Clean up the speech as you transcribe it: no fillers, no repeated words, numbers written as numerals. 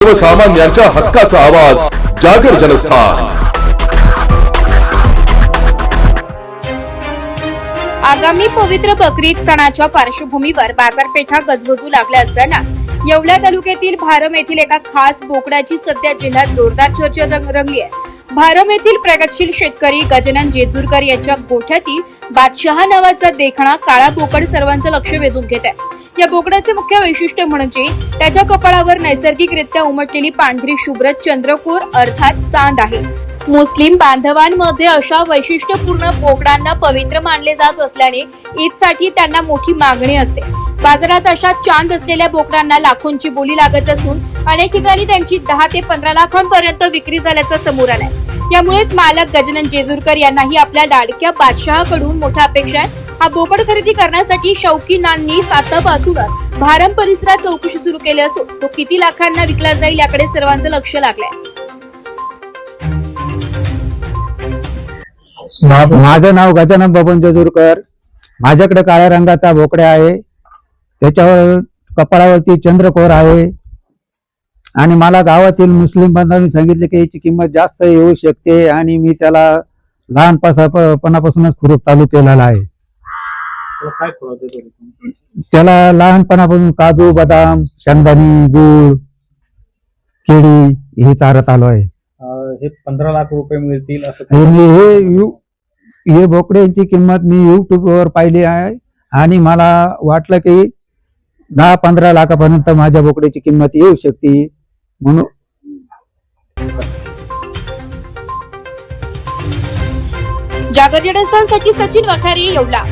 सर्वसामान्यांच्या हक्काचा आवाज जागर जनस्थान। आगामी पवित्र बकरीद सणाच्या पार्श्वभूमीवर बाजारपेठा गजबजू लागल्या असतानाच येवला तालुक्यातील भारम येथील एका खास बोकडाची सध्या जिल्ह्यात जोरदार चर्चा रंगली आहे। भारम येथील प्रगतशील शेतकरी गजानन जेजुरकर यांच्या गोठ्यातील बादशहा नावाचा देखणा काळा बोकड सर्वांचं लक्ष वेधून घेत आहे। या बोकडाचे मुख्य वैशिष्ट्य म्हणजे त्याच्या कपाळावर नैसर्गिकरित्या उमटलेली पांढरी शुभ्र चंद्रकोर अर्थात चांद आहे। मुस्लिम बांधवांमध्ये अशा वैशिष्ट्यपूर्ण बोकडांना पवित्र मानले जात असल्याने ईदसाठी त्यांना मोठी मागणी असते। बाजारात अशा चांद असलेल्या बोकडांना लाखोंची बोली लागत असून अनेक ठिकाणी त्यांची 10 ते 15 लाखांपर्यंत विक्री झाल्याचं समोर आलंय। यामुळेच मालक गजानन जेजुरकर यांनाही आपल्या लाडक्या बादशहाकडून मोठ्या अपेक्षा आहे। हा बोकड खरेदी करण्यासाठी शौकीनांनी सातापासूनच भारम परिसरात चौकशी सुरू केली असून तो किती लाखांना विकला जाईल याकडे सर्वांचं लक्ष लागलंय। माझं नाव गजानन बबन जेजुरकर। माझ्याकडे काळ्या रंगाचा बोकडा आहे, त्याच्यावर कपाळावरती चंद्रकोर आहे आणि मला गावातील मुस्लिम बांधवांनी सांगितले की याची किंमत जास्त येऊ शकते आणि मी त्याला लहानपणापासूनच खुराक चालू केलेला आहे। त्याला लहानपणापासून काजू, बदाम, शेंगदाणे, गूळ, केळी हे चारत आलो आहे। हे 15 लाख रुपये मिळतील असं हे बोकड्यांची किंमत मी YouTube वर पाहिली आहे आणि मला वाटलं की 10-15 लाखापर्यंत माझ्या बोकड्याची किंमत येऊ शकते म्हणून। जागर जनस्थानसाठी सचिन वखारे, येवला।